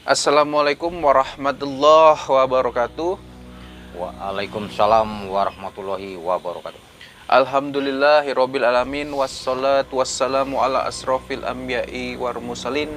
Assalamualaikum warahmatullahi wabarakatuh. Waalaikumsalam warahmatullahi wabarakatuh. Alhamdulillahirabbil alamin wassalatu wassalamu ala asrofil anbiya'i war mursalin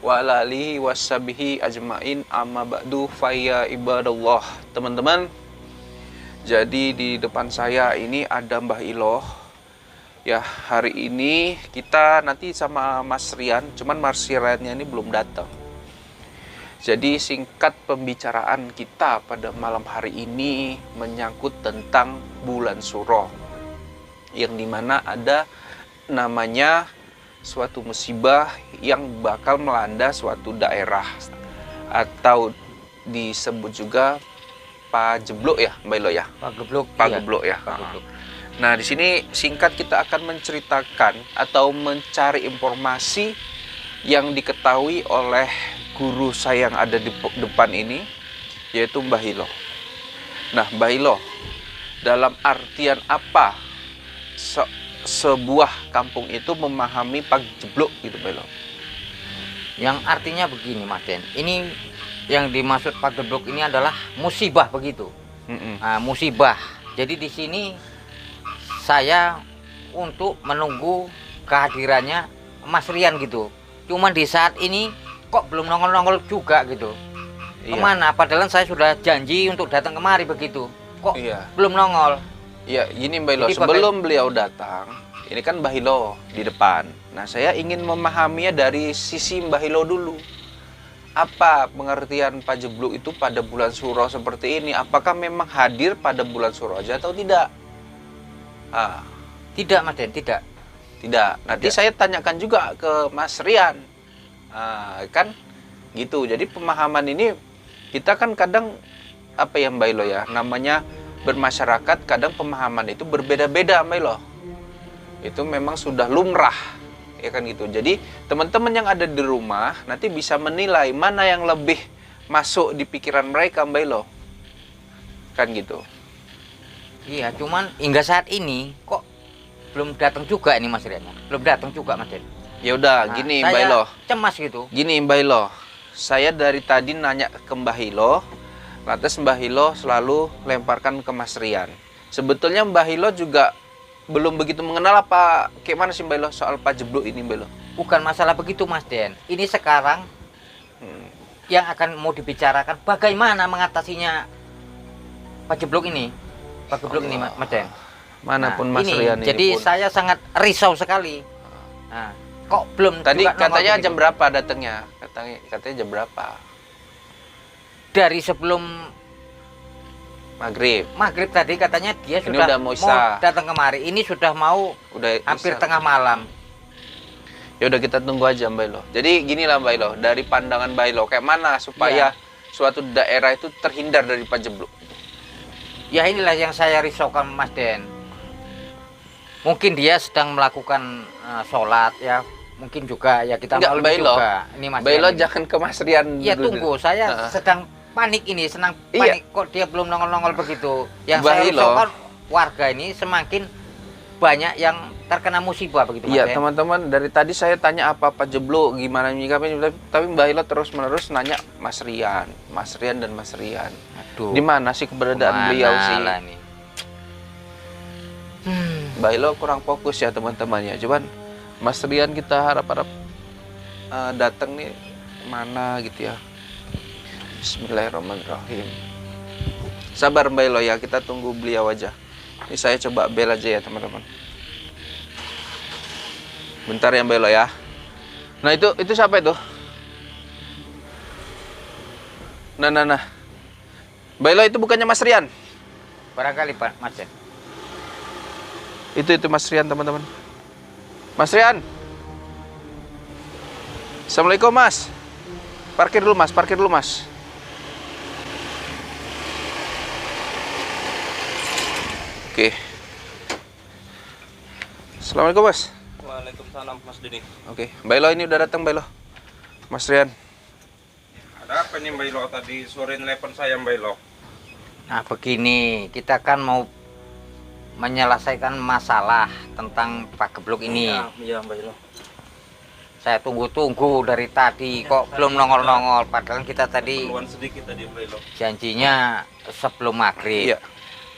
wa ala alihi washabihi ajmain amma ba'du faya ibadallah. Teman-teman, jadi di depan saya ini ada Mbah Iloh. Ya, hari ini kita nanti sama Mas Rian, cuman Mas Riannya ini belum datang. Jadi singkat pembicaraan kita pada malam hari ini menyangkut tentang bulan Suro, yang dimana ada namanya suatu musibah yang bakal melanda suatu daerah, atau disebut juga pajeblok ya, Mbak Ilo ya? Pageblok ya. Pageblok. Nah, di sini singkat kita akan menceritakan atau mencari informasi yang diketahui oleh guru saya yang ada di depan ini, yaitu Mbah Iloh. Nah, Mbah Iloh, dalam artian apa sebuah kampung itu memahami pageblok gitu, Mbah Iloh? Yang artinya begini, Mas Den. Ini yang dimaksud pageblok ini adalah musibah begitu. Nah, musibah. Jadi di sini saya untuk menunggu kehadirannya Mas Rian gitu. Cuman di saat ini kok belum nongol-nongol juga gitu. Iya. Kemana? Padahal saya sudah janji untuk datang kemari begitu. Kok belum nongol? Iya, gini Mbah Ilo, Jadi sebelum beliau datang, ini kan Mbah Ilo di depan. Nah, saya ingin memahaminya dari sisi Mbah Ilo dulu. Apa pengertian pajebluk itu pada bulan Suro seperti ini? Apakah memang hadir pada bulan Suro aja atau tidak? Tidak, Mas Den, tidak. Tidak. Nanti saya tanyakan juga ke Mas Rian. Kan gitu. Jadi pemahaman ini kita kan kadang apa ya Mbak Ilo ya, namanya bermasyarakat, kadang pemahaman itu berbeda-beda Mbak Ilo. Itu memang sudah lumrah ya kan gitu. Jadi teman-teman yang ada di rumah nanti bisa menilai mana yang lebih masuk di pikiran mereka Mbak Ilo. Kan gitu. Iya, cuman hingga saat ini kok belum datang juga ini Mas Rian. Belum datang juga Mas Den. Ya udah, gini Mbak Ilo. Cemas gitu. Gini Mbak Ilo, saya dari tadi nanya ke Mbah Ilo, lantas Mbah Ilo selalu lemparkan ke Mas Rian. Sebetulnya Mbah Ilo juga belum begitu mengenal apa, kayak mana sih Mbak Ilo soal pajeblok ini Mbak Ilo? Bukan masalah begitu Mas Den. Ini sekarang yang akan mau dibicarakan bagaimana mengatasinya pajeblok ini. Pajeblok ini Mas Den. Manapun Mas ini, Rian ini jadi pun. saya sangat risau sekali. Nah, kok belum Tadi juga katanya nongol jam begitu. berapa datangnya? Katanya jam berapa? Dari sebelum Maghrib tadi katanya dia Ini sudah udah mau isya. datang kemari. Ini sudah mau Udah hampir isya. tengah malam. Ya udah kita tunggu aja Mbak Ilo. Jadi gini lah Mbak Ilo, dari pandangan Mbak Ilo, kayak mana supaya suatu daerah itu terhindar dari pajeblok? Ya inilah yang saya risaukan Mas Den. Mungkin dia sedang melakukan sholat ya. Mungkin juga ya kita Enggak, maklum Mbak Ilo. juga. Ini Mas Mbak Ilo Rian ini. jangan ke Mas Rian Ya dulu. tunggu, saya sedang panik ini, senang Iya. panik kok dia belum nongol-nongol begitu. Yang Mbak saya Ilo. risaukan warga ini semakin banyak yang terkena musibah begitu Mas Iya Den. teman-teman, dari tadi saya tanya apa jeblok, gimana menyikapinya, tapi Mbak Ilo terus-menerus nanya Mas Rian dan Mas Rian. Aduh. Di mana sih keberadaan Kemana beliau sih? lah ini? Mbak Ilo kurang fokus ya teman-teman ya. Cuman Mas Rian kita harap-harap datang nih mana gitu ya. Bismillahirrahmanirrahim. Sabar Mbak Ilo ya, kita tunggu beliau aja. Ini saya coba bel aja ya teman-teman. Bentar ya Mbak Ilo ya. Nah itu siapa itu? Nah. Mbak Ilo itu bukannya Mas Rian? Barangkali Pak Mas Den. Itu Mas Rian teman-teman. Mas Rian. Assalamualaikum Mas. Parkir dulu Mas. Oke. Assalamualaikum Mas. Waalaikumsalam Mas Dini. Oke, Mbak Ilo ini udah datang Mbak Ilo. Mas Rian. Ada apa nih Mbak Ilo tadi sore telepon saya Mbak Ilo? Nah begini, kita kan mau menyelesaikan masalah tentang pageblok ini. Iya Mbak Ilo. Saya tunggu-tunggu dari tadi kok belum nongol-nongol. Padahal kita tadi Keperluan sedikit tadi Mbak Ilo. janjinya sebelum maghrib. Iya.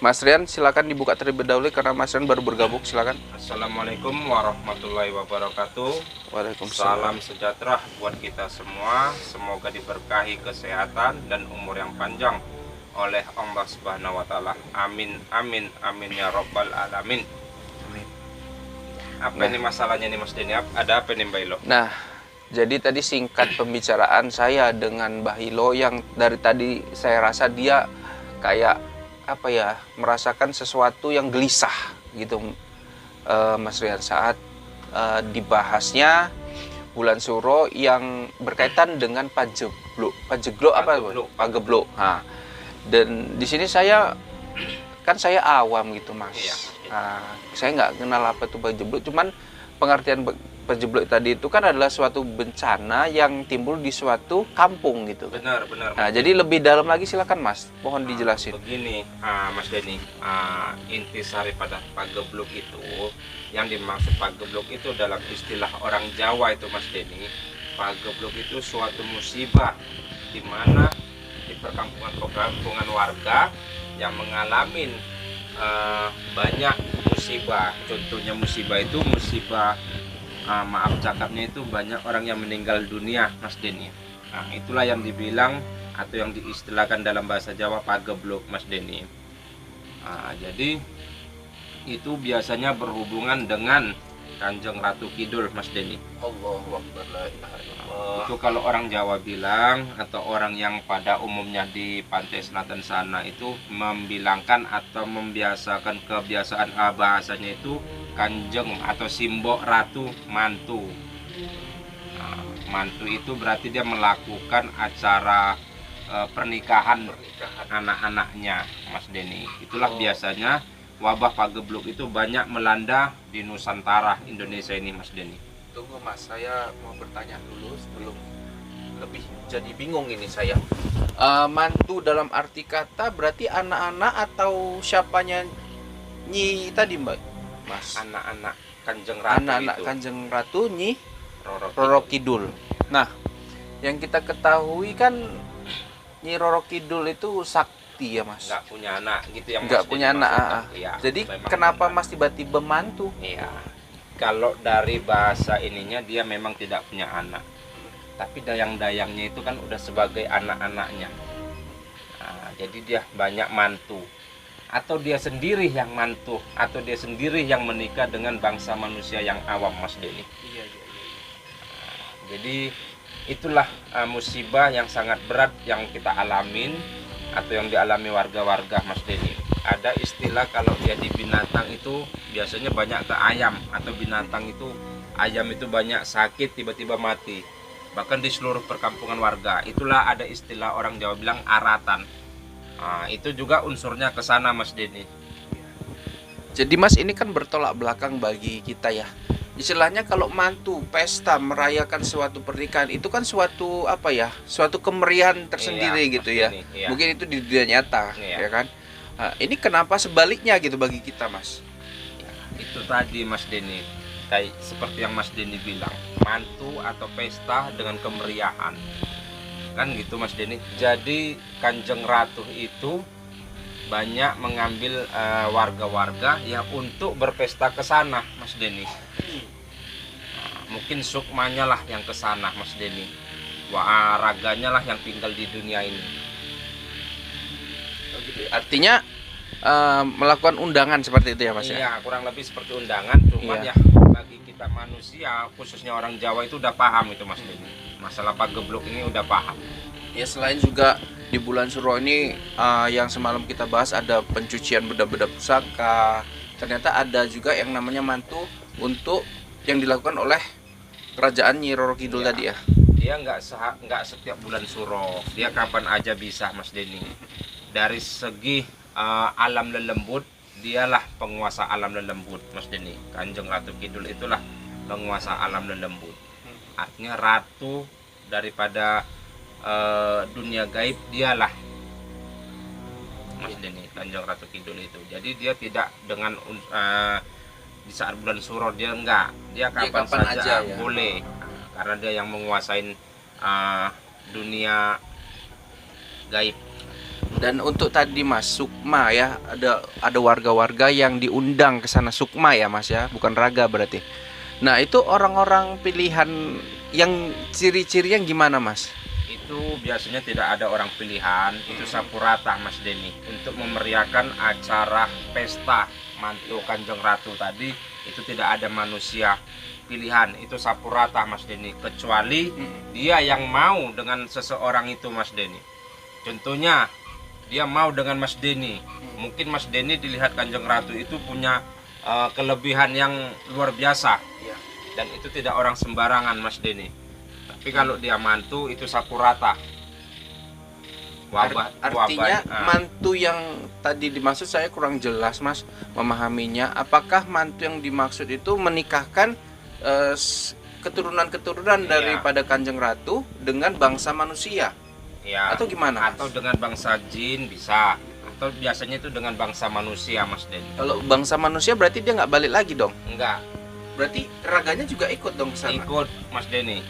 Mas Rian silakan dibuka terlebih dahulu karena Mas Rian baru bergabung, silakan. Assalamualaikum warahmatullahi wabarakatuh. Waalaikumsalam. Salam sejahtera buat kita semua. Semoga diberkahi kesehatan dan umur yang panjang oleh Allah Subhanahu wa taala. Amin amin amin ya rabbal alamin. Amin. Apa ini masalahnya nih Mas Denny? Ada apa nih Mbak Ilo? Nah, jadi tadi singkat pembicaraan saya dengan Mbah Hilo yang dari tadi saya rasa dia kayak apa ya, merasakan sesuatu yang gelisah gitu, Mas Rian, saat dibahasnya bulan suro yang berkaitan dengan pagebluk apa pagebluk. Nah, dan di sini saya awam gitu Mas. Iya. Nah, saya nggak kenal apa itu pagebluk, cuman pengertian pagebluk tadi itu kan adalah suatu bencana yang timbul di suatu kampung gitu. Benar. Nah, jadi lebih dalam lagi silakan Mas, mohon dijelasin. Begini, Mas Denny, intisari pada pagebluk itu, yang dimaksud pagebluk itu dalam istilah orang Jawa itu Mas Denny, pagebluk itu suatu musibah di mana di perkampungan warga yang mengalami banyak musibah. Contohnya musibah itu maaf cakapnya itu banyak orang yang meninggal dunia Mas Denny. Nah, itulah yang dibilang atau yang diistilahkan dalam bahasa Jawa pagebluk Mas Denny. Nah, jadi itu biasanya berhubungan dengan Kanjeng Ratu Kidul Mas Denny. Allahu Akbar, la ilaha illallah. Itu kalau orang Jawa bilang, atau orang yang pada umumnya di pantai selatan sana itu membilangkan atau membiasakan kebiasaan bahasanya itu kanjeng atau simbok ratu mantu. Nah, mantu itu berarti dia melakukan acara pernikahan anak-anaknya Mas Denny. Itulah biasanya wabah pagebluk itu banyak melanda di Nusantara Indonesia ini Mas Denny. Tunggu Mas, saya mau bertanya dulu sebelum lebih jadi bingung ini saya. Mantu dalam arti kata berarti anak-anak atau siapanya Nyi tadi Mbak? Mas. Anak-anak Kanjeng Ratu Anak-anak itu. Kanjeng Ratu Nyi Roro Roro Kidul. Nah, yang kita ketahui kan Nyi Roro Kidul itu sakti ya Mas. nggak punya anak gitu yang Nggak Mas punya Denny anak. maksudnya. Iya, Jadi memang kenapa benar. Mas tiba-tiba mantu? Iya. Kalau dari bahasa ininya dia memang tidak punya anak. Tapi dayang-dayangnya itu kan udah sebagai anak-anaknya. Nah, jadi dia banyak mantu. Atau dia sendiri yang mantu, atau dia sendiri yang menikah dengan bangsa manusia yang awam Mas Denny. Iya. Jadi itulah musibah yang sangat berat yang kita alamin atau yang dialami warga-warga Mas Denny. Ada istilah kalau dia di binatang itu biasanya banyak ke ayam, atau binatang itu ayam itu banyak sakit tiba-tiba mati. Bahkan di seluruh perkampungan warga itulah ada istilah orang Jawa bilang aratan. Nah, itu juga unsurnya ke sana Mas Denny. Jadi Mas ini kan bertolak belakang bagi kita ya. Istilahnya kalau mantu pesta merayakan suatu pernikahan itu kan suatu apa ya? Suatu kemeriahan tersendiri Iya, gitu Mas ya. Denny, iya. Mungkin itu di dunia nyata Iya. ya kan. Nah, ini kenapa sebaliknya gitu bagi kita Mas? Itu tadi Mas Denny, kayak seperti yang Mas Denny bilang, mantu atau pesta dengan kemeriahan kan gitu Mas Denny. Jadi Kanjeng Ratu itu banyak mengambil warga-warga yang untuk berpesta ke sana Mas Denny. Nah, mungkin sukmanya lah yang ke sana Mas Denny, raganya lah yang tinggal di dunia ini. Artinya melakukan undangan seperti itu ya Mas ya? Iya, kurang lebih seperti undangan, cuman Iya. ya bagi kita manusia, khususnya orang Jawa itu udah paham itu Mas Denny. Masalah pagebluk ini udah paham. Ya selain juga di bulan Suro ini yang semalam kita bahas ada pencucian benda-benda pusaka. Ternyata ada juga yang namanya mantu untuk yang dilakukan oleh kerajaan Nyi Roro Kidul Iya. tadi ya. Dia nggak setiap bulan Suro, dia kapan aja bisa Mas Denny. Dari segi alam lelembut, dialah penguasa alam lelembut Mas Denny. Kanjeng Ratu Kidul itulah penguasa alam lelembut. Artinya ratu daripada dunia gaib, dialah Mas Denny, Kanjeng Ratu Kidul itu. Jadi dia tidak dengan di saat bulan Suro, dia enggak, dia kapan kapan saja aja ya. boleh. karena dia yang menguasai dunia gaib. Dan untuk tadi Mas Sukma ya, ada warga-warga yang diundang ke sana, Sukma ya Mas ya, bukan Raga berarti. Nah, itu orang-orang pilihan yang ciri-cirinya gimana Mas? Itu biasanya tidak ada orang pilihan, itu sapu rata Mas Denny. Untuk memeriahkan acara pesta mantu Kanjeng Ratu tadi, itu tidak ada manusia pilihan, itu sapu rata Mas Denny. Kecuali dia yang mau dengan seseorang itu Mas Denny. Contohnya dia mau dengan Mas Denny, mungkin Mas Denny dilihat Kanjeng Ratu itu punya kelebihan yang luar biasa, dan itu tidak orang sembarangan Mas Denny. Tapi kalau dia mantu itu sapu rata. Artinya mantu yang tadi dimaksud saya kurang jelas Mas memahaminya. Apakah mantu yang dimaksud itu menikahkan keturunan-keturunan daripada Kanjeng Ratu dengan bangsa manusia? Ya, atau gimana? Atau dengan bangsa jin bisa, atau biasanya itu dengan bangsa manusia Mas Denny. Kalau bangsa manusia berarti dia nggak balik lagi dong? Enggak. Berarti raganya juga ikut dong ke sana? Ikut Mas Denny.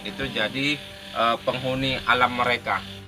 Itu jadi penghuni alam mereka.